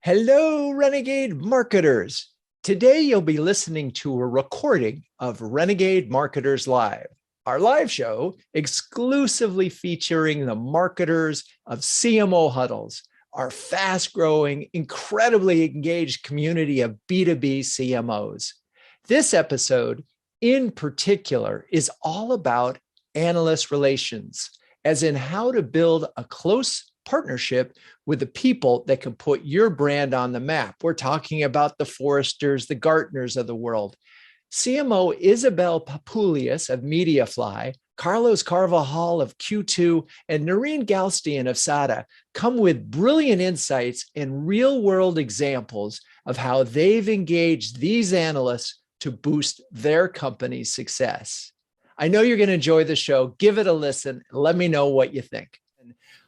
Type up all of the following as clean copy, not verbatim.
Hello, Renegade marketers. Today, you'll be listening to a recording of Renegade Marketers Live, our live show exclusively featuring the marketers of CMO Huddles, our fast-growing, incredibly engaged community of B2B CMOs. This episode, in particular, is all about analyst relations, as in how to build a close partnership with the people that can put your brand on the map. We're talking about the Forresters, the Gartners of the world. CMO Isabelle Papoulias of Mediafly, Carvajal of Q2, and Narine Galstian of SADA come with brilliant insights and real-world examples of how they've engaged these analysts to boost their company's success. I know you're going to enjoy the show. Give it a listen. Let me know what you think.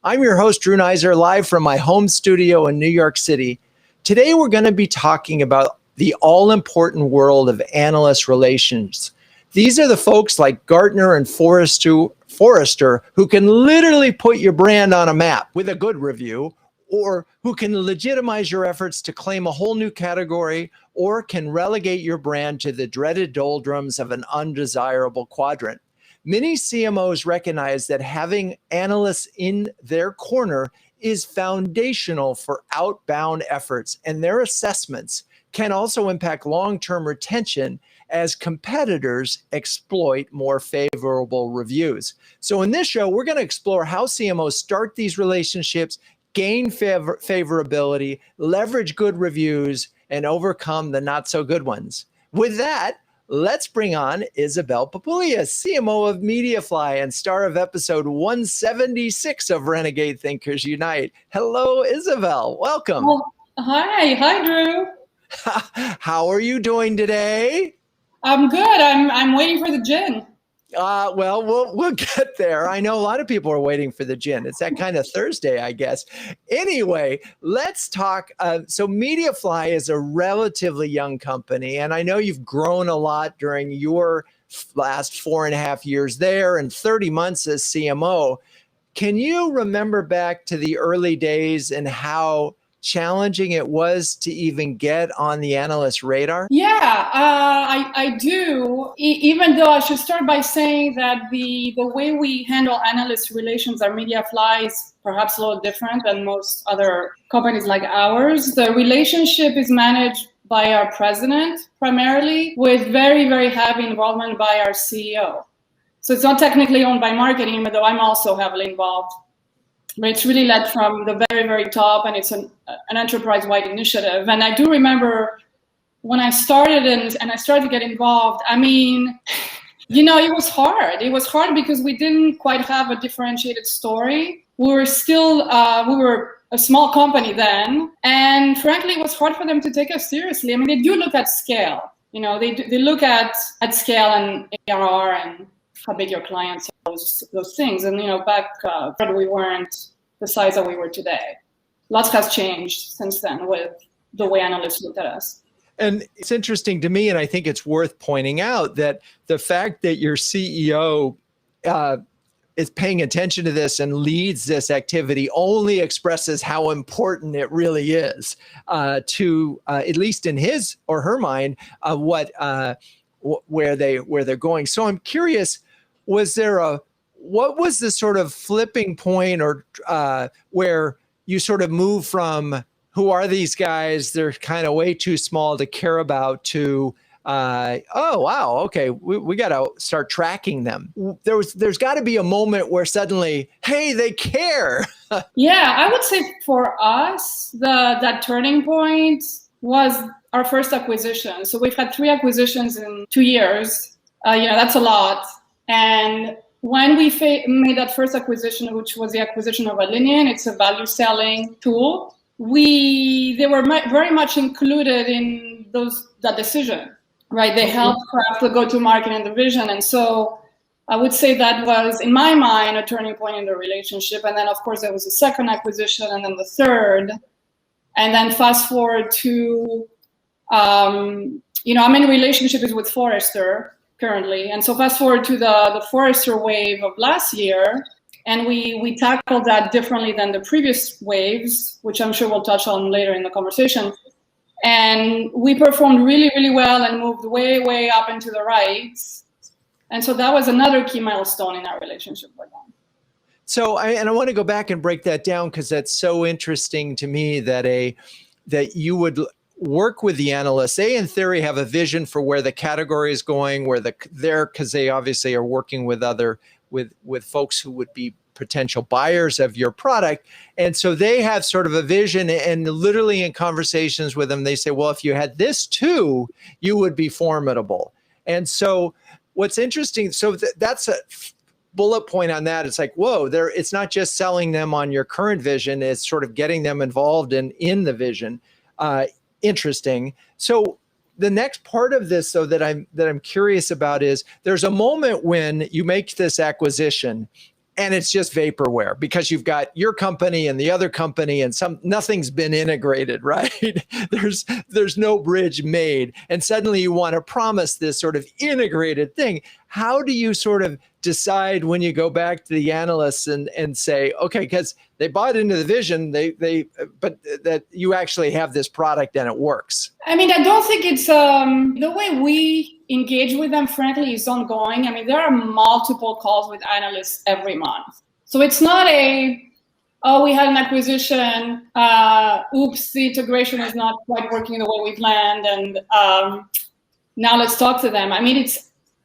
I'm your host, Drew Neiser, live from my home studio in New York City. Today, we're going to be talking about the all-important world of analyst relations. These are the folks like Gartner and Forrester who can literally put your brand on a map with a good review, or who can legitimize your efforts to claim a whole new category, or can relegate your brand to the dreaded doldrums of an undesirable quadrant. Many CMOs recognize that having analysts in their corner is foundational for outbound efforts, and their assessments can also impact long-term retention as competitors exploit more favorable reviews. So in this show, we're going to explore how CMOs start these relationships, gain favorability, leverage good reviews, and overcome the not-so-good ones. With that, let's bring on Isabelle Papoulias, CMO of Mediafly and star of episode 176 of Renegade Thinkers Unite. Hello, Isabelle. Welcome. Well, hi, Drew. How are you doing today? I'm good. I'm waiting for the gin. We'll get there. I know a lot of people are waiting for the gin. It's that kind of Thursday, I guess. Anyway, let's talk. So Mediafly is a relatively young company, and I know you've grown a lot during your last 4.5 years there and 30 months as CMO. Can you remember back to the early days and how challenging it was to even get on the analyst radar? Yeah, I do. Even though I should start by saying that the way we handle analyst relations at Mediafly is perhaps a little different than most other companies like ours. The relationship is managed by our president primarily, with very, very heavy involvement by our CEO. So it's not technically owned by marketing, even though I'm also heavily involved. But it's really led from the very, very top, and it's an enterprise-wide initiative. And I do remember when I started and I started to get involved, I mean, it was hard. It was hard because we didn't quite have a differentiated story. We were still, we were a small company then. And frankly, it was hard for them to take us seriously. I mean, they do look at scale. They look at scale and ARR and how big your clients are, those things. And, back when we weren't the size that we were today. Lots has changed since then with the way analysts looked at us. And it's interesting to me, and I think it's worth pointing out that the fact that your CEO is paying attention to this and leads this activity only expresses how important it really is to, at least in his or her mind, where they're going. So I'm curious, what was the sort of flipping point or where you sort of move from who are these guys, they're kind of way too small to care about, to oh wow, okay, we got to start tracking them? There's got to be a moment where suddenly, hey, they care. Yeah, I would say for us, that turning point was our first acquisition. So we've had 3 acquisitions in 2 years. That's a lot. And when we made that first acquisition, which was the acquisition of Alignian, it's a value selling tool. They were very much included in that decision, right? They helped craft the go-to-market and the vision. And so I would say that was, in my mind, a turning point in the relationship. And then, of course, there was a second acquisition and then the third. And then fast forward to, I'm in relationships with Forrester currently. And so fast forward to the Forrester wave of last year, And we tackled that differently than the previous waves, which I'm sure we'll touch on later in the conversation. And we performed really, really well and moved way, way up into the right. And so that was another key milestone in our relationship with them. So, I want to go back and break that down, because that's so interesting to me that you would work with the analysts. They, in theory, have a vision for where the category is going, because they obviously are working with with folks who would be potential buyers of your product. And so they have sort of a vision, and literally in conversations with them, they say, well, if you had this too, you would be formidable. And so what's interesting, so that's a bullet point on that. It's like, whoa, it's not just selling them on your current vision, it's sort of getting them involved in the vision. Interesting. So the next part of this, though, that I'm curious about is there's a moment when you make this acquisition and it's just vaporware, because you've got your company and the other company, and nothing's been integrated, right? There's no bridge made, and suddenly you want to promise this sort of integrated thing. How do you sort of decide when you go back to the analysts and say, okay, because they bought into the vision, but that you actually have this product and it works? I mean, I don't think it's the way we engage with them, frankly, is ongoing. I mean, there are multiple calls with analysts every month. So it's not we had an acquisition, oops, the integration is not quite working the way we planned, and now let's talk to them. I mean,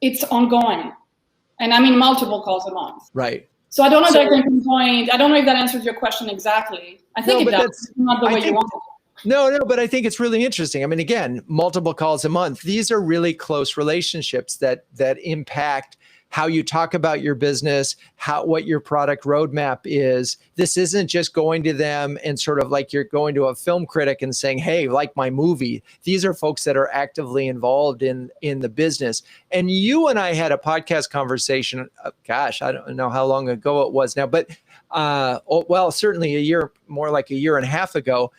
it's ongoing. And I mean, multiple calls a month. Right. So I don't know that I can pinpoint. I don't know if that answers your question exactly. I think it does. It's not the way you want it. No, but I think it's really interesting. I mean, again, multiple calls a month. These are really close relationships that impact how you talk about your business, what your product roadmap is. This isn't just going to them and sort of like you're going to a film critic and saying, hey, like my movie. These are folks that are actively involved in the business. And you and I had a podcast conversation, gosh, I don't know how long ago it was now, but certainly more like a year and a half ago.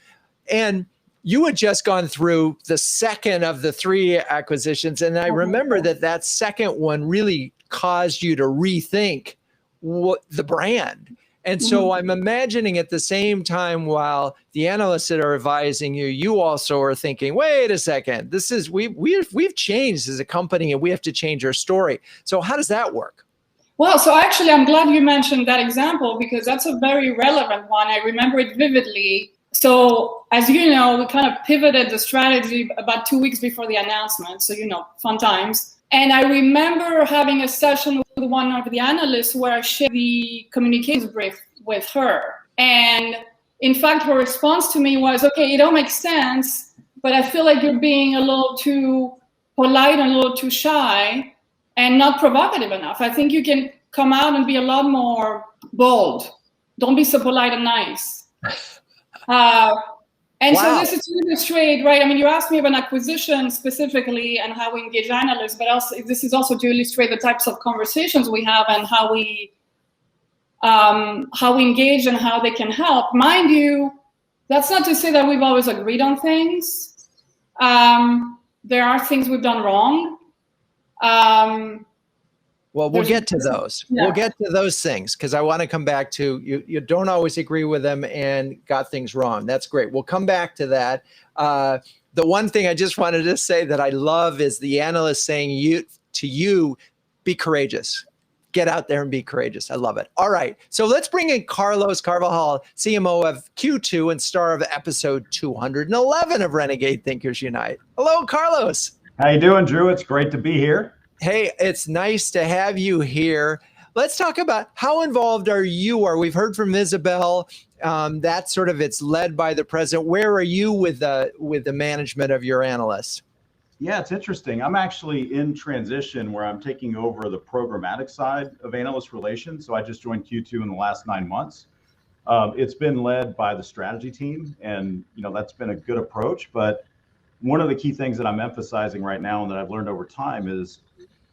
And you had just gone through the second of the 3 acquisitions. And I remember that second one really caused you to rethink the brand. And so I'm imagining at the same time, while the analysts that are advising you, you also are thinking, wait a second, we've changed as a company and we have to change our story. So how does that work? Well, so actually, I'm glad you mentioned that example, because that's a very relevant one. I remember it vividly. So as you know, we kind of pivoted the strategy about 2 weeks before the announcement. So, fun times. And I remember having a session with one of the analysts where I shared the communications brief with her. And in fact, her response to me was, okay, it all makes sense, but I feel like you're being a little too polite and a little too shy and not provocative enough. I think you can come out and be a lot more bold. Don't be so polite and nice. So this is to illustrate, right? I mean, you asked me about acquisition specifically and how we engage analysts, but also this is also to illustrate the types of conversations we have and how we engage and how they can help. Mind you, that's not to say that we've always agreed on things. There are things we've done wrong. Well, we'll get to those. Yeah. We'll get to those things, because I want to come back to you don't always agree with them and got things wrong. That's great. We'll come back to that. The one thing I just wanted to say that I love is the analyst saying to you, be courageous. Get out there and be courageous. I love it. All right. So let's bring in Carlos Carvajal, CMO of Q2 and star of episode 211 of Renegade Thinkers Unite. Hello, Carlos. How you doing, Drew? It's great to be here. Hey, it's nice to have you here. Let's talk about how involved are you? We've heard from Isabelle. That's sort of, it's led by the president. Where are you with the management of your analysts? Yeah, it's interesting. I'm actually in transition where I'm taking over the programmatic side of analyst relations. So I just joined Q2 in the last 9 months. It's been led by the strategy team, and that's been a good approach. But one of the key things that I'm emphasizing right now and that I've learned over time is,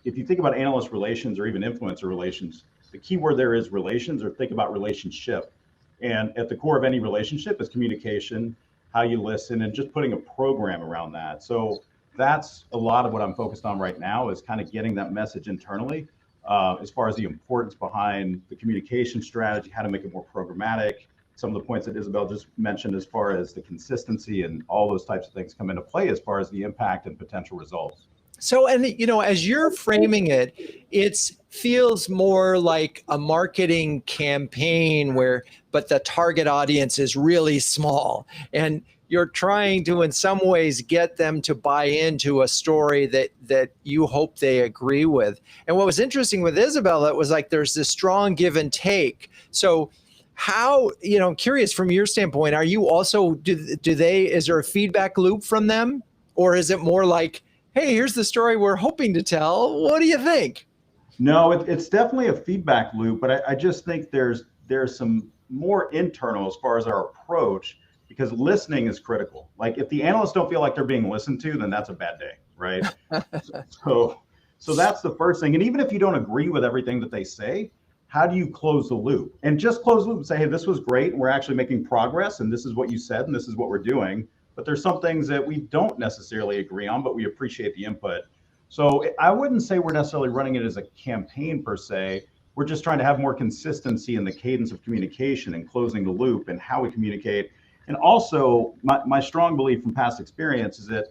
if you think about analyst relations or even influencer relations, the key word there is relations, or think about relationship. And at the core of any relationship is communication, how you listen, and just putting a program around that. So that's a lot of what I'm focused on right now, is kind of getting that message internally. as far as the importance behind the communication strategy, how to make it more programmatic. Some of the points that Isabelle just mentioned as far as the consistency and all those types of things come into play as far as the impact and potential results. So, and as you're framing it, it feels more like a marketing campaign but the target audience is really small, and you're trying to, in some ways, get them to buy into a story that you hope they agree with. And what was interesting with Isabelle, it was like there's this strong give and take. So how, I'm curious from your standpoint, are you also, is there a feedback loop from them? Or is it more like, hey, here's the story we're hoping to tell. What do you think? No, it's definitely a feedback loop, but I just think there's some more internal as far as our approach, because listening is critical. Like if the analysts don't feel like they're being listened to, then that's a bad day, right? So that's the first thing. And even if you don't agree with everything that they say, how do you close the loop? And just close the loop and say, hey, this was great, and we're actually making progress, and this is what you said, and this is what we're doing. But there's some things that we don't necessarily agree on, but we appreciate the input. So I wouldn't say we're necessarily running it as a campaign per se. We're just trying to have more consistency in the cadence of communication and closing the loop and how we communicate. And also, my strong belief from past experience is that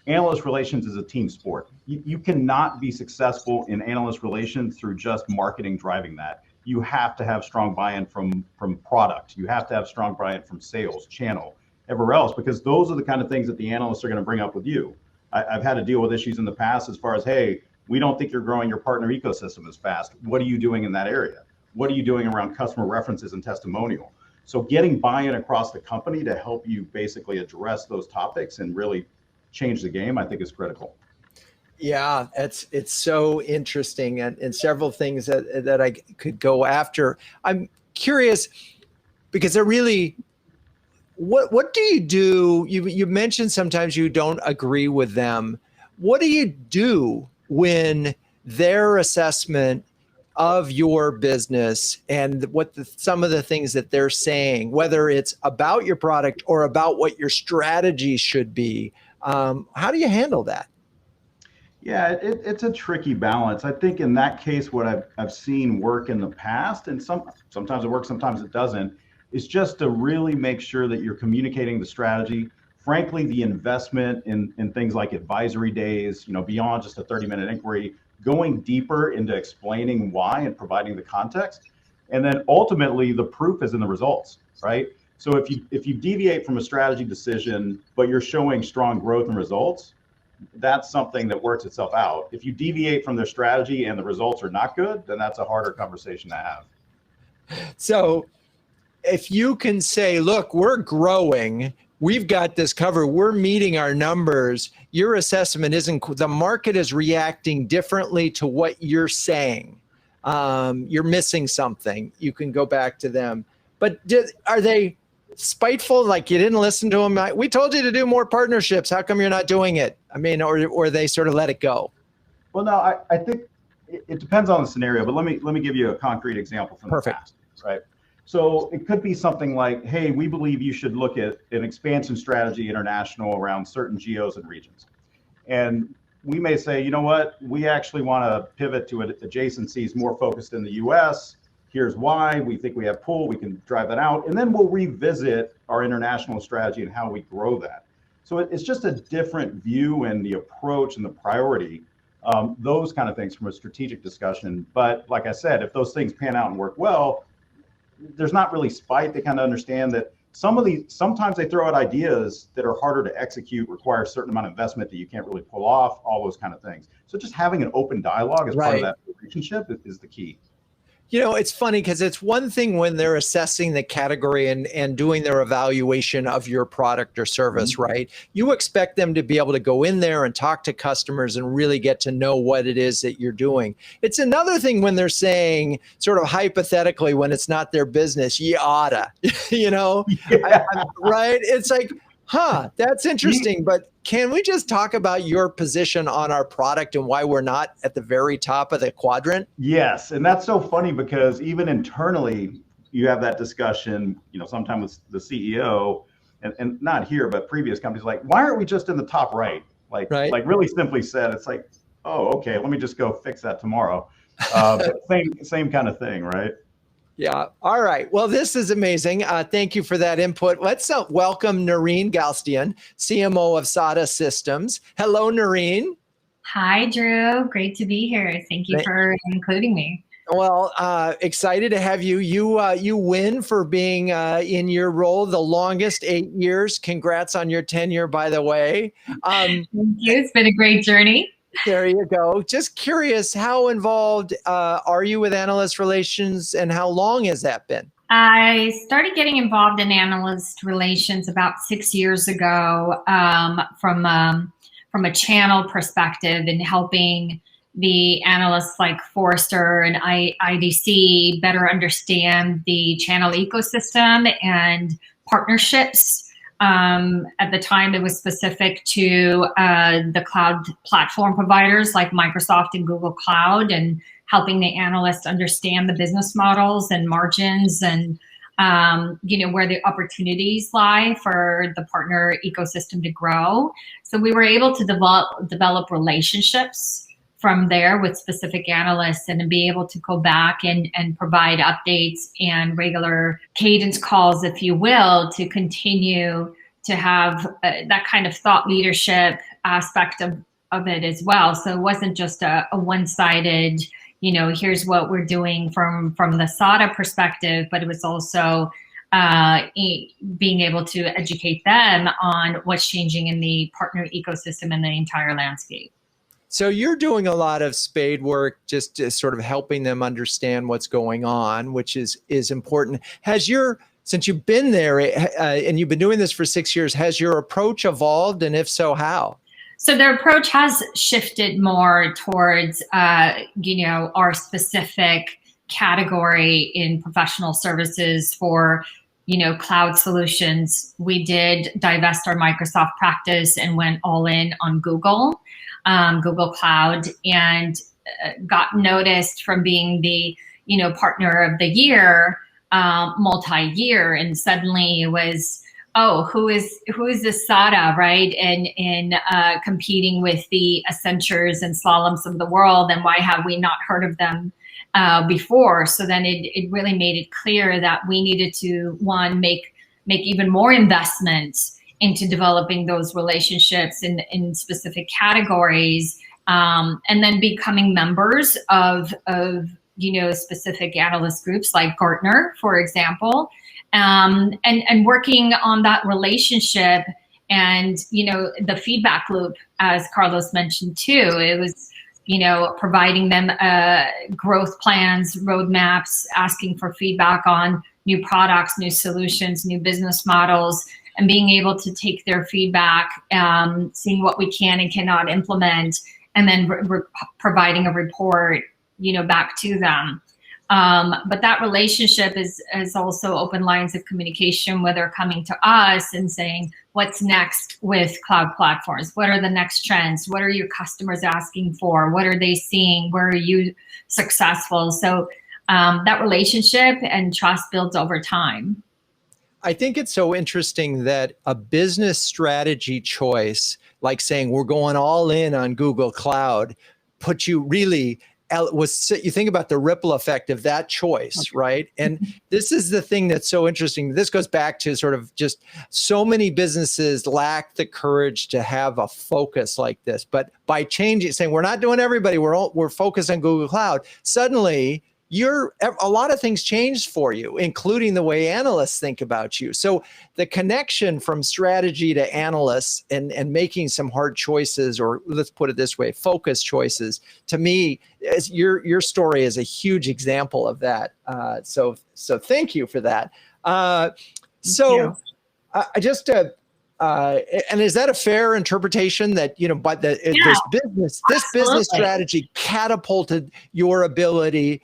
analyst relations is a team sport. You cannot be successful in analyst relations through just marketing driving that. You have to have strong buy-in from product. You have to have strong buy-in from sales, channel, everywhere else, because those are the kind of things that the analysts are going to bring up with you. I've had to deal with issues in the past as far as, hey, we don't think you're growing your partner ecosystem as fast. What are you doing in that area? What are you doing around customer references and testimonial? So getting buy-in across the company to help you basically address those topics and really change the game, I think is critical. Yeah, it's so interesting, and several things that I could go after. I'm curious because they're really, what do you do? You mentioned sometimes you don't agree with them. What do you do when their assessment of your business and what some of the things that they're saying, whether it's about your product or about what your strategy should be, how do you handle that? Yeah, it's a tricky balance. I think in that case, what I've seen work in the past, and sometimes it works, sometimes it doesn't, is just to really make sure that you're communicating the strategy. Frankly, the investment in things like advisory days, beyond just a 30-minute inquiry, going deeper into explaining why and providing the context. And then ultimately the proof is in the results, right? So if you deviate from a strategy decision, but you're showing strong growth and results, that's something that works itself out. If you deviate from their strategy and the results are not good, then that's a harder conversation to have. So if you can say, look, we're growing, we've got this covered, we're meeting our numbers, your assessment isn't, the market is reacting differently to what you're saying. You're missing something. You can go back to them. But are they spiteful? Like, you didn't listen to them? We told you to do more partnerships. How come you're not doing it? I mean, or they sort of let it go? Well, no, I think it depends on the scenario, but let me give you a concrete example from the past, right? So it could be something like, hey, we believe you should look at an expansion strategy international around certain geos and regions. And we may say, you know what, we actually want to pivot to adjacencies more focused in the US. Here's why. We think we have pull, we can drive that out. And then we'll revisit our international strategy and how we grow that. So it's just a different view and the approach and the priority, those kind of things from a strategic discussion. But like I said, if those things pan out and work well, there's not really spite. They kind of understand that sometimes they throw out ideas that are harder to execute, require a certain amount of investment that you can't really pull off, all those kind of things. So just having an open dialogue as part of that relationship is the key. It's funny because it's one thing when they're assessing the category and doing their evaluation of your product or service, right? You expect them to be able to go in there and talk to customers and really get to know what it is that you're doing. It's another thing when they're saying, sort of hypothetically, when it's not their business, you oughta, right? It's like, that's interesting, but can we just talk about your position on our product and why we're not at the very top of the quadrant? Yes, and that's so funny because even internally, you have that discussion, sometimes with the CEO, and not here, but previous companies, like, why aren't we just in the top right? Like really simply said, it's like, oh, okay, let me just go fix that tomorrow. But same kind of thing, right? Yeah. All right. Well, this is amazing. Thank you for that input. Let's welcome Narine Galstian, CMO of SADA Systems. Hello, Narine. Hi, Drew. Great to be here. Thank you for including me. Well, excited to have you. You win for being in your role the longest, 8 years. Congrats on your tenure, by the way. Thank you. It's been a great journey. There you go. Just curious, how involved are you with analyst relations, and how long has that been? I started getting involved in analyst relations about 6 years ago from a channel perspective and helping the analysts like Forrester and IDC better understand the channel ecosystem and partnerships. At the time, it was specific to the cloud platform providers like Microsoft and Google Cloud, and helping the analysts understand the business models and margins and where the opportunities lie for the partner ecosystem to grow. So we were able to develop relationships from there with specific analysts, and to be able to go back and provide updates and regular cadence calls, if you will, to continue to have that kind of thought leadership aspect of it as well. So it wasn't just a one-sided, here's what we're doing from the SADA perspective, but it was also being able to educate them on what's changing in the partner ecosystem and the entire landscape. So you're doing a lot of spade work, just sort of helping them understand what's going on, which is important. Since you've been there and you've been doing this for 6 years, has your approach evolved, and if so, how? So their approach has shifted more towards, our specific category in professional services for, cloud solutions. We did divest our Microsoft practice and went all in on Google Cloud, and got noticed from being the, partner of the year, multi-year, and suddenly it was, who is this SADA, right? And competing with the Accentures and Slaloms of the world, and why have we not heard of them before? So then it really made it clear that we needed to, one, make even more investments into developing those relationships in specific categories, and then becoming members of specific analyst groups like Gartner, for example, and working on that relationship and, the feedback loop, as Carlos mentioned too. It was, providing them growth plans, roadmaps, asking for feedback on new products, new solutions, new business models, and being able to take their feedback, seeing what we can and cannot implement, and then providing a report, back to them. But that relationship is also open lines of communication, where they're coming to us and saying, what's next with cloud platforms? What are the next trends? What are your customers asking for? What are they seeing? Where are you successful? So that relationship and trust builds over time. I think it's so interesting that a business strategy choice, like saying we're going all in on Google Cloud, puts you really, you think about the ripple effect of that choice, right? And this is the thing that's so interesting. This goes back to sort of just so many businesses lack the courage to have a focus like this. But by changing, saying we're not doing everybody, we're focused on Google Cloud, suddenly a lot of things changed for you, including the way analysts think about you. So the connection from strategy to analysts and making some hard choices, or let's put it this way, focus choices, to me, your story is a huge example of that. So thank you for that. And is that a fair interpretation that, but this business strategy catapulted your ability,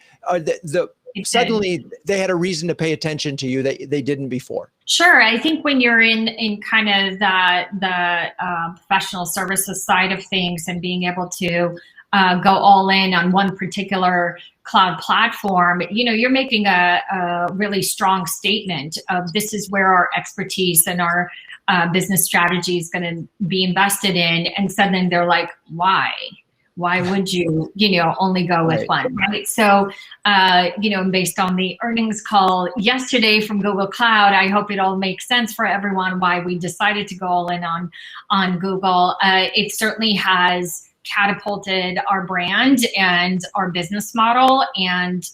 suddenly they had a reason to pay attention to you that they didn't before? Sure. I think when you're in kind of the professional services side of things, and being able to go all in on one particular cloud platform, you're making a really strong statement of, this is where our expertise and our business strategy is going to be invested in. And suddenly they're like, why? Why would you, only go with one, right? So, based on the earnings call yesterday from Google Cloud, I hope it all makes sense for everyone why we decided to go all in on Google. It certainly has catapulted our brand and our business model and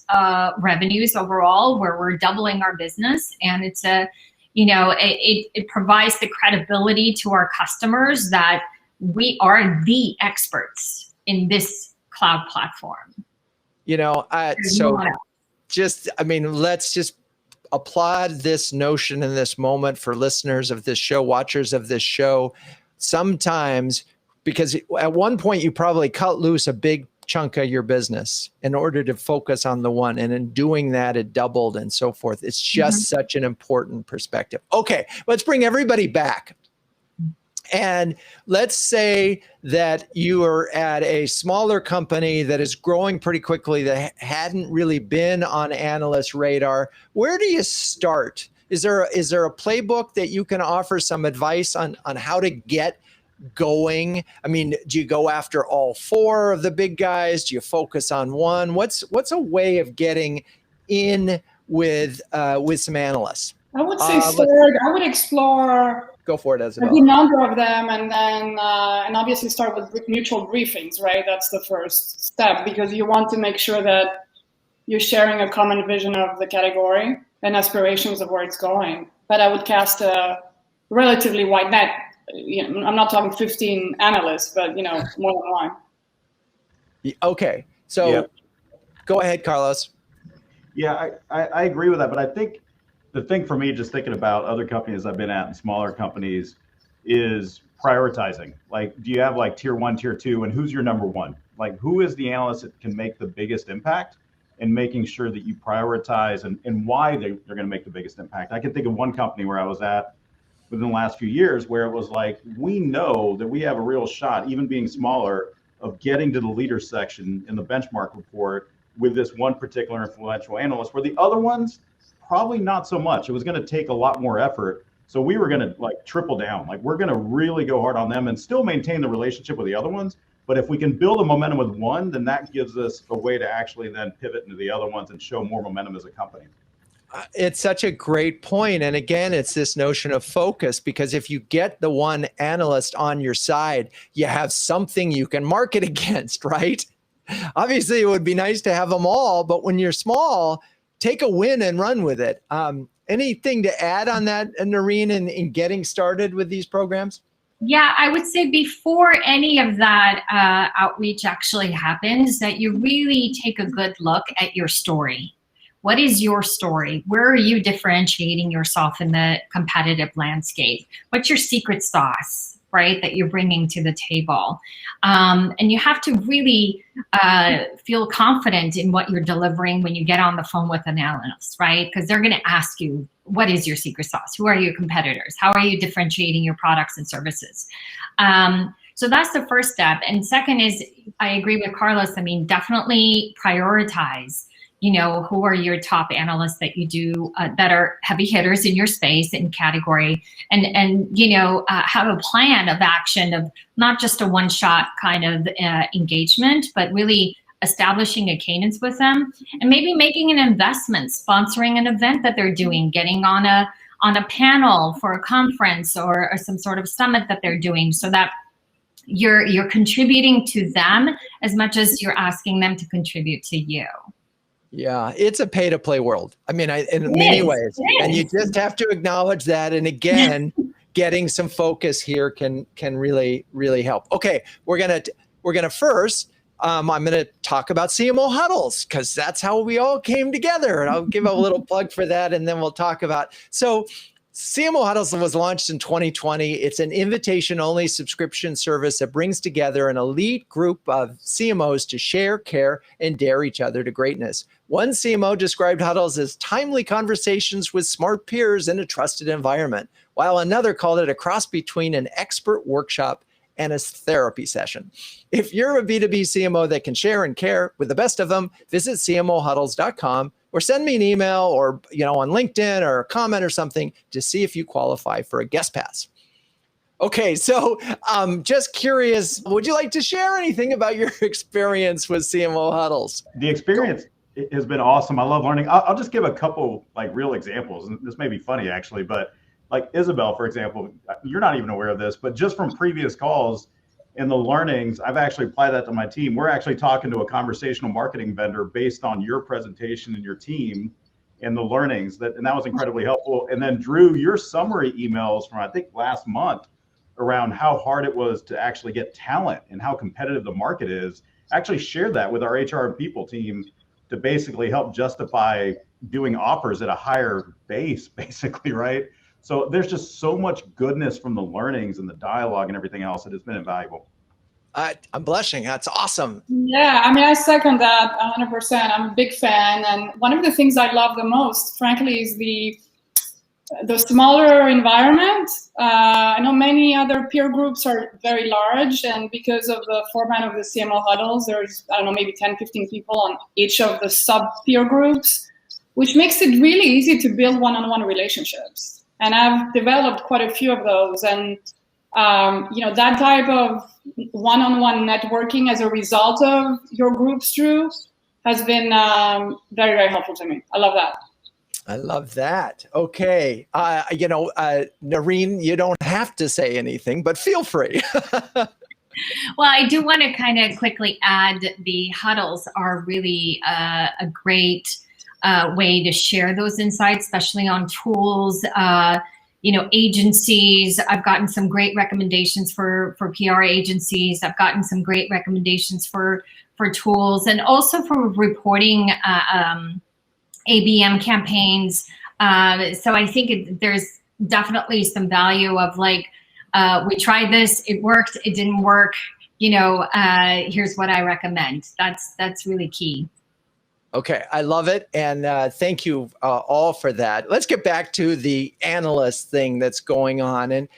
revenues overall, where we're doubling our business. And it's it provides the credibility to our customers that we are the experts in this cloud platform. Let's just applaud this notion in this moment for listeners of this show, watchers of this show. Sometimes, because at one point you probably cut loose a big chunk of your business in order to focus on the one. And in doing that, it doubled and so forth. It's just such an important perspective. Okay, let's bring everybody back. And let's say that you are at a smaller company that is growing pretty quickly, that hadn't really been on analyst radar. Where do you start? Is there a playbook that you can offer some advice on how to get going? I mean, do you go after all four of the big guys? Do you focus on one? What's a way of getting in with some analysts? I would say I would explore. Go for it, Isabelle. A good number of them, and then and obviously start with mutual briefings, right? That's the first step, because you want to make sure that you're sharing a common vision of the category and aspirations of where it's going. But I would cast a relatively wide net. I'm not talking 15 analysts, but more than one. Okay, so Go ahead, Carlos. Yeah, I agree with that, but I think the thing for me, just thinking about other companies I've been at and smaller companies, is prioritizing. Like, do you have like tier 1, tier 2, and who's your number one? Like, who is the analyst that can make the biggest impact, and making sure that you prioritize and why they're going to make the biggest impact. I can think of one company where I was at within the last few years where it was like, we know that we have a real shot, even being smaller, of getting to the leader section in the benchmark report with this one particular influential analyst, where the other ones, probably not so much. It was going to take a lot more effort. So we were going to triple down. We're going to really go hard on them and still maintain the relationship with the other ones. But if we can build a momentum with one, then that gives us a way to actually then pivot into the other ones and show more momentum as a company. It's such a great point. And again, it's this notion of focus, because if you get the one analyst on your side, you have something you can market against, right? Obviously, it would be nice to have them all, but when you're small, take a win and run with it. Anything to add on that, Narine, in getting started with these programs? Yeah, I would say before any of that outreach actually happens, that you really take a good look at your story. What is your story? Where are you differentiating yourself in the competitive landscape? What's your secret sauce, right, that you're bringing to the table? And you have to really feel confident in what you're delivering when you get on the phone with an analyst, right? Because they're going to ask you, what is your secret sauce? Who are your competitors? How are you differentiating your products and services? So that's the first step. And second is, I agree with Carlos. I mean, definitely prioritize. Who are your top analysts that you do that are heavy hitters in your space and category, and have a plan of action of not just a one-shot kind of engagement, but really establishing a cadence with them, and maybe making an investment, sponsoring an event that they're doing, getting on a panel for a conference or some sort of summit that they're doing, so that you're contributing to them as much as you're asking them to contribute to you. Yeah, it's a pay-to-play world. I mean, in many ways, and you just have to acknowledge that. And again, getting some focus here can really, really help. Okay, we're gonna first. I'm gonna talk about CMO huddles, because that's how we all came together. And I'll give a little plug for that, and then we'll talk about. So, CMO Huddles was launched in 2020. It's an invitation-only subscription service that brings together an elite group of CMOs to share, care, and dare each other to greatness. One CMO described Huddles as timely conversations with smart peers in a trusted environment, while another called it a cross between an expert workshop and a therapy session. If you're a B2B CMO that can share and care with the best of them, visit cmohuddles.com or send me an email or on LinkedIn or a comment or something to see if you qualify for a guest pass. Okay, so just curious, would you like to share anything about your experience with CMO huddles? The experience has been awesome. I love learning. I'll just give a couple like real examples, and this may be funny actually, but like Isabelle, for example, you're not even aware of this, but just from previous calls and the learnings, I've actually applied that to my team. We're actually talking to a conversational marketing vendor based on your presentation and your team and the learnings and that was incredibly helpful. And then Drew, your summary emails from I think last month around how hard it was to actually get talent and how competitive the market is, actually shared that with our HR and people team to basically help justify doing offers at a higher base, basically, right? So there's just so much goodness from the learnings and the dialogue and everything else that has been invaluable. I'm blushing. That's awesome. Yeah, I mean, I second that 100%. I'm a big fan. And one of the things I love the most, frankly, is the smaller environment. I know many other peer groups are very large, and because of the format of the CMO huddles, there's, I don't know, maybe 10, 15 people on each of the sub peer groups, which makes it really easy to build one-on-one relationships. And I've developed quite a few of those. And, that type of one-on-one networking as a result of your groups, Drew, has been very, very helpful to me. I love that. I love that. Okay. Narine, you don't have to say anything, but feel free. Well, I do want to kind of quickly add the huddles are really a great way to share those insights, especially on tools, agencies. I've gotten some great recommendations for PR agencies. I've gotten some great recommendations for tools, and also for reporting ABM campaigns. So I think there's definitely some value of like, we tried this, it worked, it didn't work, here's what I recommend. That's really key. Okay, I love it. And thank you all for that. Let's get back to the analyst thing that's going on. And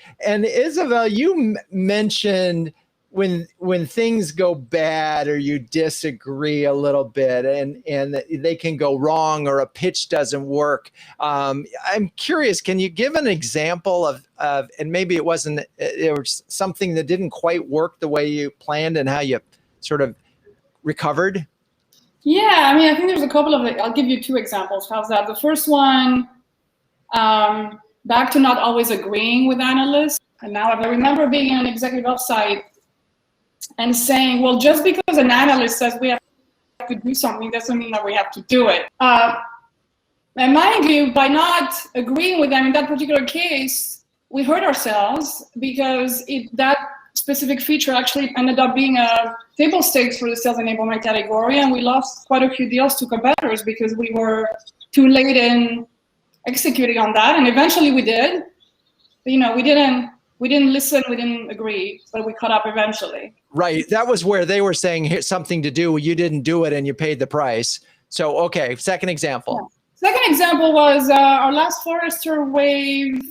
Isabelle, you mentioned when things go bad or you disagree a little bit and they can go wrong or a pitch doesn't work. I'm curious, can you give an example of and maybe it was something that didn't quite work the way you planned and how you sort of recovered? Yeah, I mean, I think there's a couple of, I'll give you two examples. How's that? The first one, back to not always agreeing with analysts. And now I remember being in an executive offsite and saying, well, just because an analyst says we have to do something doesn't mean that we have to do it. And mind you, by not agreeing with them in that particular case, we hurt ourselves because that specific feature actually ended up being a table stakes for the sales enablement category, and we lost quite a few deals to competitors because we were too late in executing on that. And eventually we did. But, we didn't listen, we didn't agree, but we caught up eventually. Right. That was where they were saying here's something to do. You didn't do it and you paid the price. So, okay, second example. Yeah. Second example was our last Forrester wave.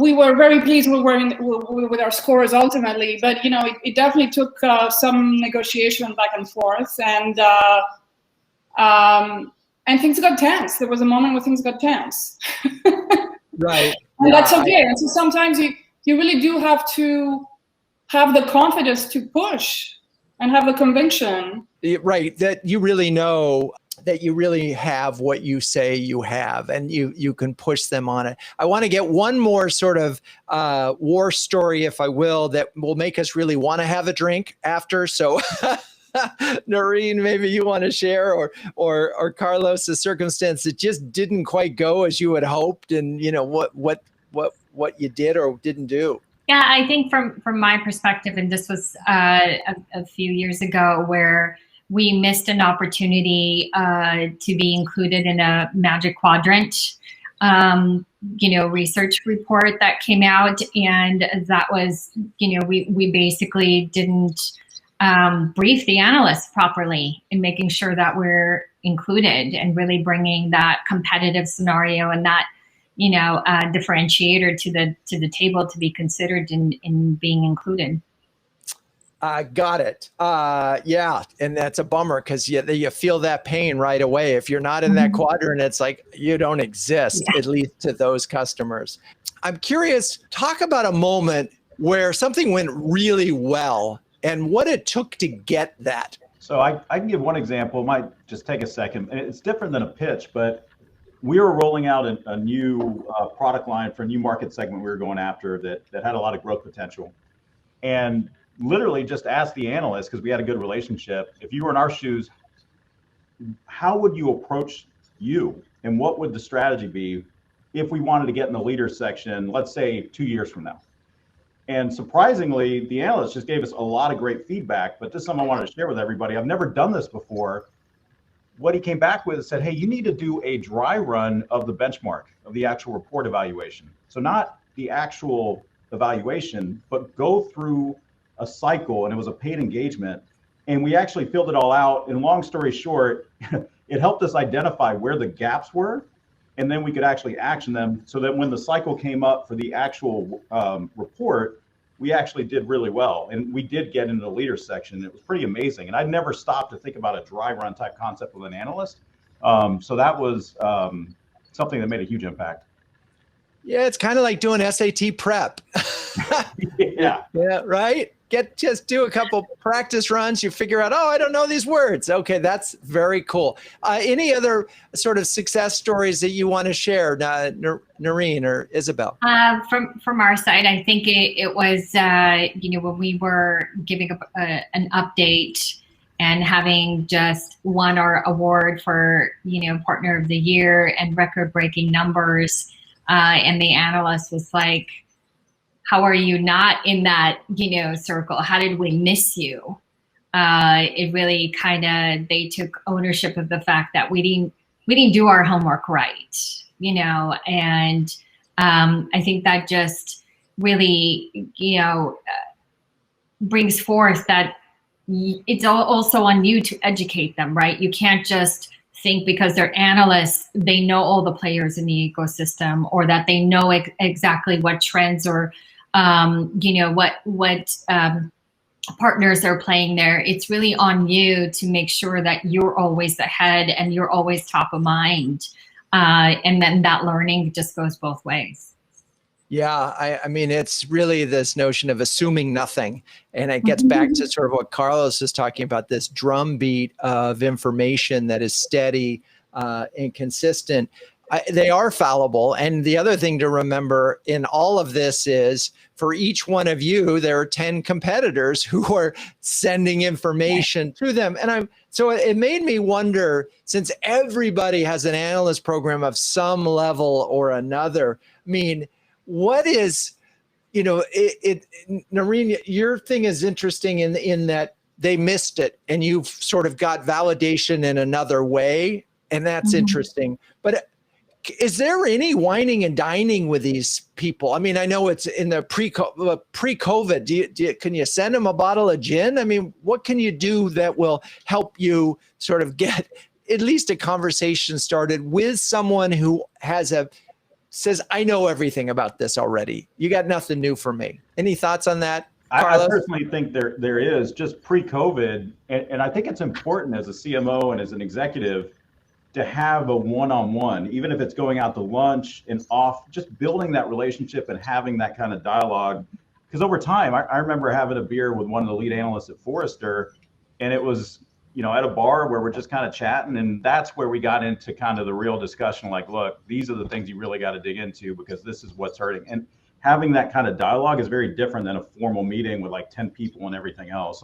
We were very pleased with our scores ultimately, but it definitely took some negotiation back and forth, and things got tense. There was a moment where things got tense. Right. And that's okay. And so sometimes you really do have to have the confidence to push and have the conviction. Right. That you really know that you really have what you say you have, and you can push them on it. I want to get one more sort of war story, if I will, that will make us really want to have a drink after. So Narine, maybe you want to share, or Carlos, a circumstance that just didn't quite go as you had hoped, and what you did or didn't do. Yeah, I think from my perspective, and this was a few years ago, where we missed an opportunity to be included in a Magic Quadrant, research report that came out, and that was, we basically didn't brief the analysts properly in making sure that we're included and really bringing that competitive scenario and that differentiator to the table to be considered in being included. Got it. Yeah. And that's a bummer because you feel that pain right away. If you're not in that quadrant, it's like you don't exist, at least to those customers. I'm curious, talk about a moment where something went really well and what it took to get that. So I can give one example. It might just take a second. And it's different than a pitch, but we were rolling out a new product line for a new market segment we were going after that had a lot of growth potential. And literally just asked the analyst, because we had a good relationship, if you were in our shoes, how would you approach you? And what would the strategy be if we wanted to get in the leader section, let's say 2 years from now? And surprisingly, the analyst just gave us a lot of great feedback, but this is something I wanted to share with everybody. I've never done this before. What he came back with is said, hey, you need to do a dry run of the benchmark of the actual report evaluation. So not the actual evaluation, but go through a cycle, and it was a paid engagement. And we actually filled it all out. And long story short, it helped us identify where the gaps were, and then we could actually action them so that when the cycle came up for the actual report, we actually did really well. And we did get into the leader section. It was pretty amazing. And I'd never stopped to think about a dry run type concept with an analyst. So that was something that made a huge impact. Yeah, it's kind of like doing SAT prep. Yeah, right? Just do a couple practice runs. You figure out, oh, I don't know these words. Okay, that's very cool. Any other sort of success stories that you want to share, Narine or Isabelle? From our side, I think it was when we were giving an update and having just won our award for Partner of the Year and record-breaking numbers, and the analyst was like, how are you not in that, circle? How did we miss you? It really they took ownership of the fact that we didn't do our homework right, and I think that just really, brings forth that it's also on you to educate them, right? You can't just think because they're analysts, they know all the players in the ecosystem, or that they know exactly what trends or what partners are playing there. It's really on you to make sure that you're always ahead and you're always top of mind. And then that learning just goes both ways. Yeah, I mean, it's really this notion of assuming nothing. And it gets back to sort of what Carlos is talking about, this drumbeat of information that is steady and consistent. They are fallible. And the other thing to remember in all of this is for each one of you, there are 10 competitors who are sending information to them. And so it made me wonder, since everybody has an analyst program of some level or another, I mean, what is, Narine, your thing is interesting in that they missed it and you've sort of got validation in another way. And that's interesting. But is there any whining and dining with these people? I mean, I know it's in the pre-COVID. Can you send them a bottle of gin? I mean, what can you do that will help you sort of get at least a conversation started with someone who says, I know everything about this already. You got nothing new for me. Any thoughts on that, Carlos? I personally think there is, just pre-COVID, and I think it's important as a CMO and as an executive to have a one-on-one, even if it's going out to lunch and off, just building that relationship and having that kind of dialogue. Because over time, I remember having a beer with one of the lead analysts at Forrester, and it was, at a bar where we're just kind of chatting. And that's where we got into kind of the real discussion, like, look, these are the things you really got to dig into because this is what's hurting. And having that kind of dialogue is very different than a formal meeting with like 10 people and everything else.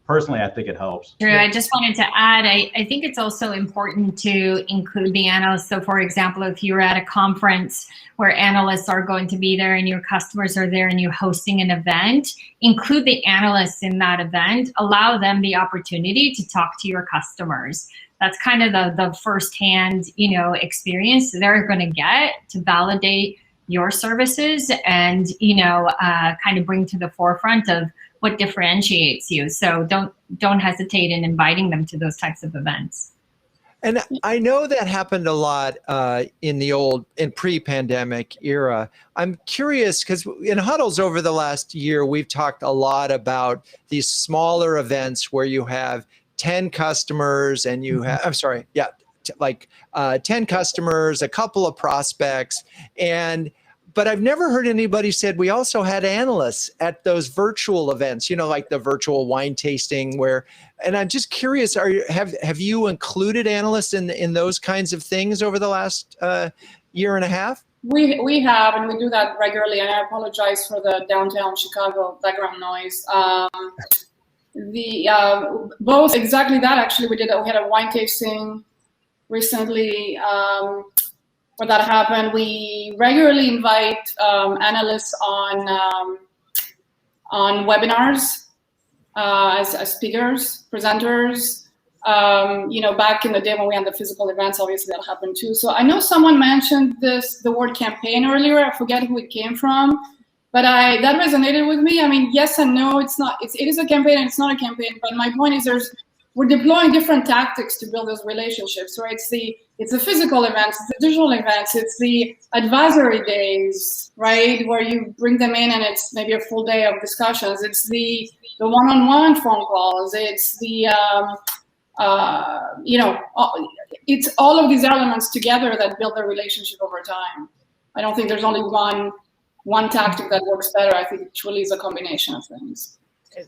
Personally, I think it helps. True. I just wanted to add, I think it's also important to include the analysts. So for example, if you're at a conference where analysts are going to be there and your customers are there and you're hosting an event, include the analysts in that event, allow them the opportunity to talk to your customers. That's kind of the firsthand, experience they're going to get to validate your services and, kind of bring to the forefront of what differentiates you. So don't hesitate in inviting them to those types of events. And I know that happened a lot in pre-pandemic era. I'm curious because in huddles over the last year, we've talked a lot about these smaller events where you have 10 customers and you have, 10 customers, a couple of prospects, but I've never heard anybody said we also had analysts at those virtual events, like the virtual wine tasting and I'm just curious, have you included analysts in those kinds of things over the last year and a half? We have, and we do that regularly, and I apologize for the downtown Chicago background noise. Both exactly that, actually. We had a wine tasting recently where that happened. We regularly invite analysts on webinars as speakers, presenters. Back in the day when we had the physical events, obviously that happened too. So I know someone mentioned the word campaign earlier. I forget who it came from, but that resonated with me. I mean, yes and no. It is a campaign and it's not a campaign. But my point is we're deploying different tactics to build those relationships, right? It's the physical events, it's the digital events, it's the advisory days, right? Where you bring them in and it's maybe a full day of discussions. It's the one-on-one phone calls. It's the it's all of these elements together that build the relationship over time. I don't think there's only one tactic that works better. I think it truly is a combination of things.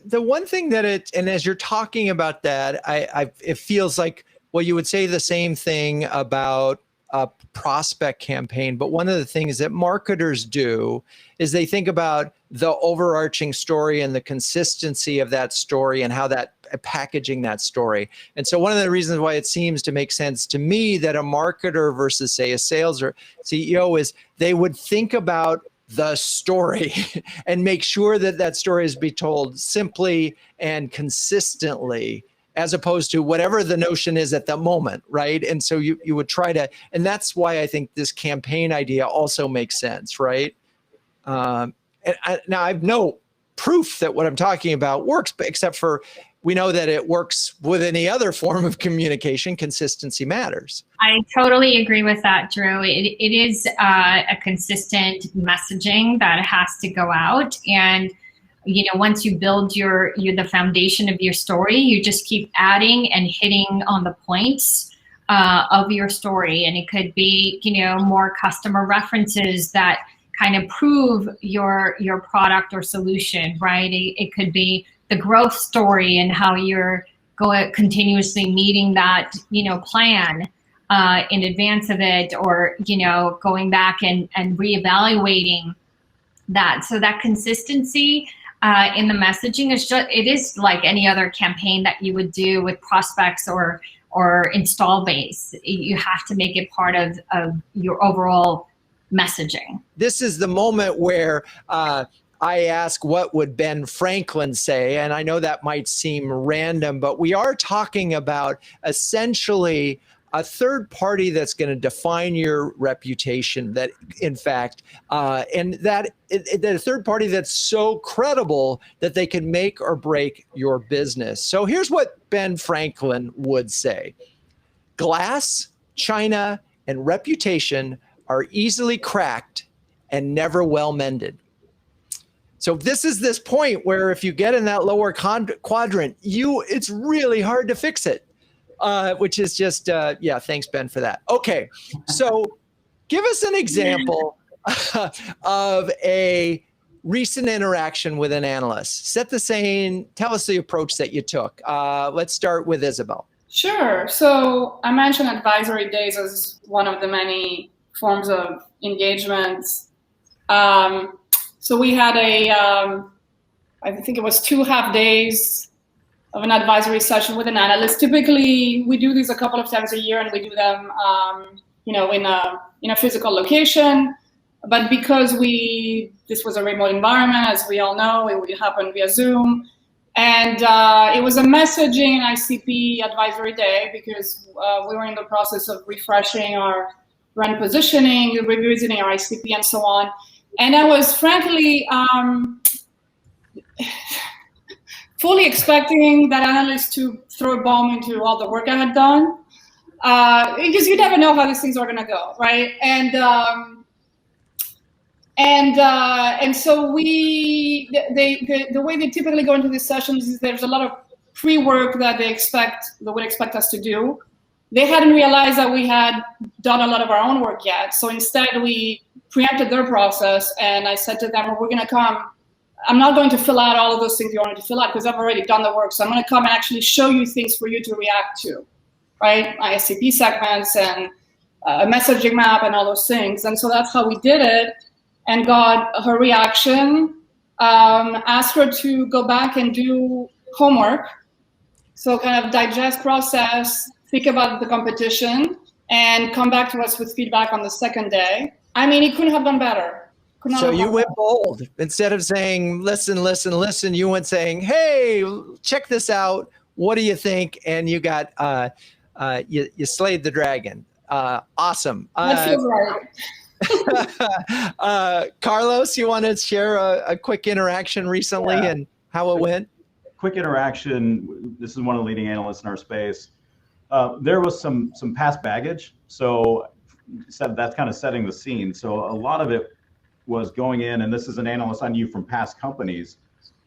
The one thing that and as you're talking about that, it feels like, well, you would say the same thing about a prospect campaign, but one of the things that marketers do is they think about the overarching story and the consistency of that story and how that packaging that story. And so one of the reasons why it seems to make sense to me that a marketer versus, say, a sales or CEO is they would think about the story and make sure that that story is be told simply and consistently, as opposed to whatever the notion is at the moment, right? And so you would try to, and that's why I think this campaign idea also makes sense, right? Now I have no proof that what I'm talking about works, but except for we know that it works with any other form of communication. Consistency matters. I totally agree with that, Drew. It is a consistent messaging that has to go out, and once you build the foundation of your story, you just keep adding and hitting on the points of your story, and it could be more customer references that kind of prove your product or solution, right? It could be the growth story and how you're continuously meeting that plan in advance of it, or going back and reevaluating that. So that consistency in the messaging is like any other campaign that you would do with prospects or install base. You have to make it part of your overall messaging. This is the moment where I ask, what would Ben Franklin say? And I know that might seem random, but we are talking about essentially a third party that's going to define your reputation, that in fact, and that a third party that's so credible that they can make or break your business. So here's what Ben Franklin would say. Glass, china, and reputation are easily cracked and never well mended. So this is this point where if you get in that lower quadrant, it's really hard to fix it, which is just, thanks, Ben, for that. Okay, so give us an example of a recent interaction with an analyst. Set the scene, tell us the approach that you took. Let's start with Isabelle. Sure, so I mentioned advisory days as one of the many forms of engagement. So we had I think it was 2.5 days of an advisory session with an analyst. Typically, we do these a couple of times a year, and we do them, in a physical location. But because this was a remote environment, as we all know, it happened via Zoom, and it was a messaging and ICP advisory day because we were in the process of refreshing our brand positioning, revisiting our ICP, and so on. And I was frankly fully expecting that analyst to throw a bomb into all the work I had done, because you never know how these things are going to go, right? And so the way they typically go into these sessions is there's a lot of pre-work that they would expect us to do. They hadn't realized that we had done a lot of our own work yet. So instead we preempted their process, and I said to them, we're going to come. I'm not going to fill out all of those things you wanted to fill out because I've already done the work. So I'm going to come and actually show you things for you to react to, right? My SCP segments and a messaging map and all those things. And so that's how we did it, and got her reaction. Asked her to go back and do homework. So kind of digest, process, think about the competition, and come back to us with feedback on the second day. I mean, it couldn't have done better. So you went bold. Instead of saying, listen, listen, listen, you went saying, hey, check this out. What do you think? And you got, you slayed the dragon. Awesome. That feels right. Carlos, you want to share a quick interaction recently and how it went? Quick interaction. This is one of the leading analysts in our space. There was some past baggage. So that's kind of setting the scene. So a lot of it was going in, and this is an analyst I knew from past companies,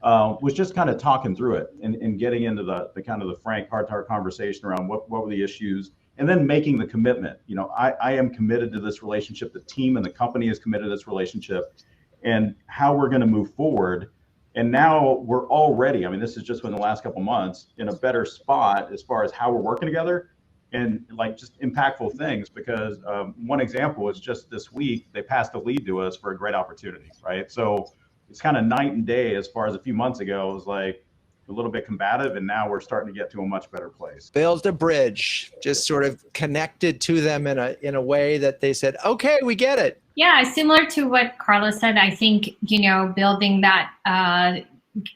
was just kind of talking through it and getting into the kind of the frank heart-to-heart conversation around what were the issues, and then making the commitment. You know, I am committed to this relationship. The team and the company is committed to this relationship, and how we're going to move forward. And now we're already, I mean, this is just within the last couple of months, in a better spot as far as how we're working together. And like just impactful things, because one example is just this week, they passed a lead to us for a great opportunity, right? So it's kind of night and day as far as a few months ago. It was like a little bit combative, and now we're starting to get to a much better place. Build a bridge, just sort of connected to them in a way that they said, okay, we get it. Yeah, similar to what Carlos said, I think, you know, building that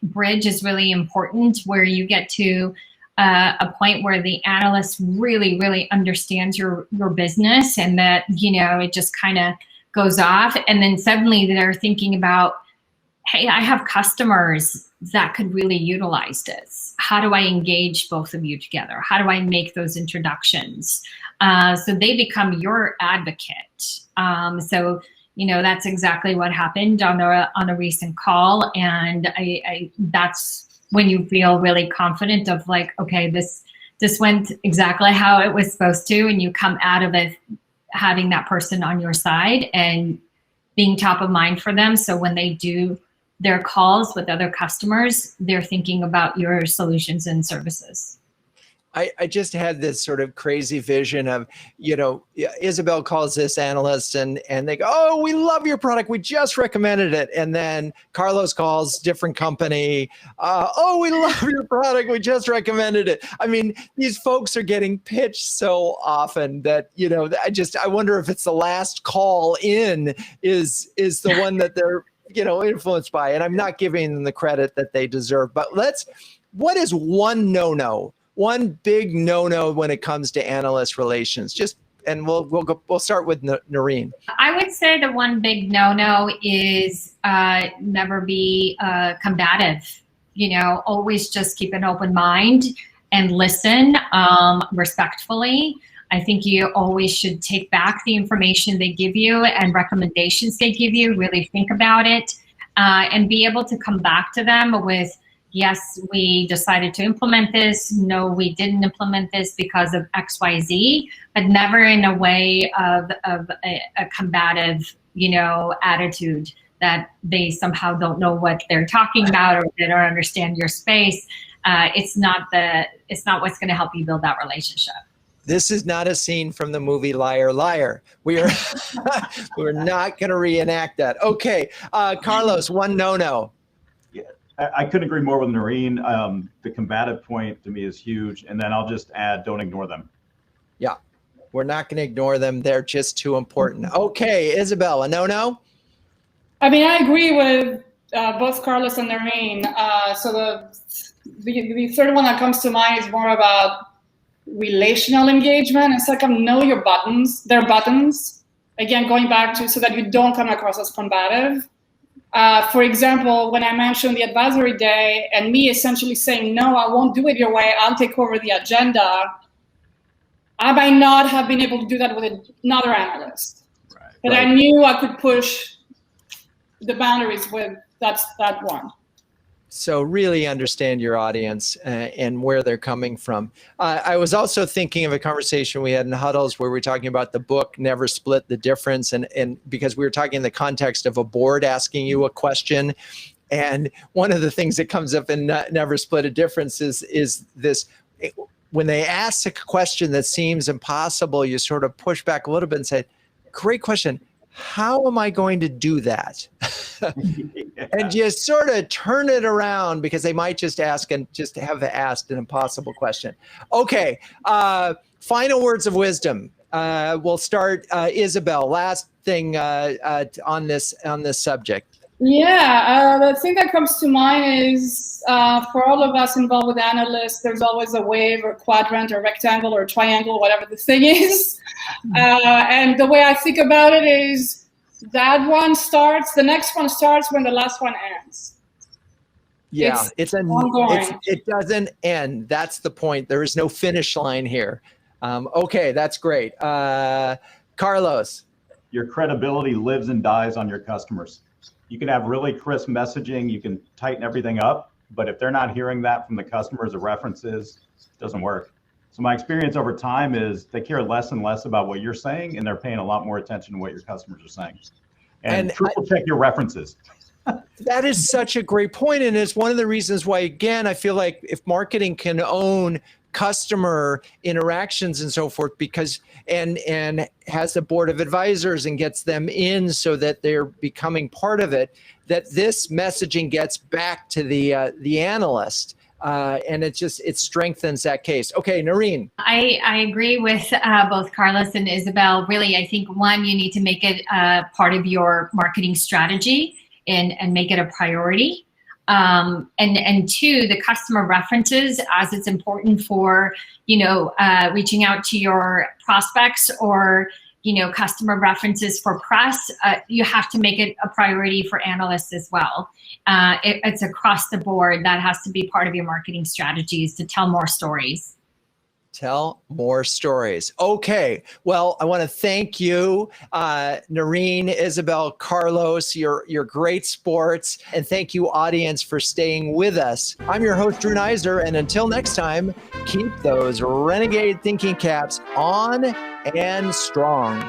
bridge is really important, where you get to a point where the analyst really, really understands your business, and that, you know, it just kind of goes off. And then suddenly they're thinking about, hey, I have customers that could really utilize this. How do I engage both of you together? How do I make those introductions? So they become your advocate. So, you know, that's exactly what happened on a recent call. And I that's when you feel really confident of like, okay, this went exactly how it was supposed to, and you come out of it having that person on your side and being top of mind for them. So when they do their calls with other customers, they're thinking about your solutions and services. I just had this sort of crazy vision of, you know, Isabelle calls this analyst and they go, oh, we love your product. We just recommended it. And then Carlos calls different company. Oh, we love your product. We just recommended it. I mean, these folks are getting pitched so often that, you know, I wonder if it's the last call in is the one that they're, you know, influenced by. And I'm not giving them the credit that they deserve, but what is one no-no? One big no-no when it comes to analyst relations, and we'll start with Narine. I would say the one big no-no is never be combative. You know, always just keep an open mind and listen respectfully. I think you always should take back the information they give you and recommendations they give you. Really think about it and be able to come back to them with, yes, we decided to implement this. No, we didn't implement this because of X, Y, Z, but never in a way of a combative, you know, attitude that they somehow don't know what they're talking about or they don't understand your space. It's not what's going to help you build that relationship. This is not a scene from the movie Liar, Liar. We're not going to reenact that. Okay, Carlos, one no-no. I couldn't agree more with Narine. The combative point to me is huge. And then I'll just add, don't ignore them. Yeah, we're not going to ignore them. They're just too important. Okay, Isabelle, a no-no? I mean, I agree with both Carlos and Narine. So the third one that comes to mind is more about relational engagement. It's like, know your buttons, their buttons. Again, going back to so that you don't come across as combative. For example, when I mentioned the advisory day and me essentially saying, no, I won't do it your way, I'll take over the agenda, I might not have been able to do that with another analyst. Right. But I knew I could push the boundaries with that one. So really understand your audience and where they're coming from. I was also thinking of a conversation we had in Huddles where we were talking about the book, Never Split the Difference. And because we were talking in the context of a board asking you a question. And one of the things that comes up in Never Split a Difference is this, when they ask a question that seems impossible, you sort of push back a little bit and say, great question. How am I going to do that? And just sort of turn it around because they might just ask and just have asked an impossible question. Okay, final words of wisdom. We'll start, Isabelle. Last thing on this subject. Yeah, the thing that comes to mind is for all of us involved with analysts, there's always a wave or quadrant or rectangle or triangle, whatever the thing is. And the way I think about it is that one starts, the next one starts when the last one ends. Yeah, it doesn't end. That's the point. There is no finish line here. Okay, that's great. Carlos. Your credibility lives and dies on your customers. You can have really crisp messaging, you can tighten everything up, but if they're not hearing that from the customers or references, it doesn't work. So my experience over time is they care less and less about what you're saying, and they're paying a lot more attention to what your customers are saying. And triple check your references. That is such a great point, and it's one of the reasons why, again, I feel like if marketing can own customer interactions and so forth, because and has a board of advisors and gets them in so that they're becoming part of it, that this messaging gets back to the analyst. And it strengthens that case. Okay, Narine. I agree with both Carlos and Isabelle. Really, I think one, you need to make it part of your marketing strategy and make it a priority. And two, the customer references, as it's important for, reaching out to your prospects or, customer references for press, you have to make it a priority for analysts as well. It's across the board. That has to be part of your marketing strategies to tell more stories. Tell more stories. Okay. Well, I want to thank you, Narine, Isabelle, Carlos, you're great sports. And thank you, audience, for staying with us. I'm your host, Drew Neiser. And until next time, keep those renegade thinking caps on and strong.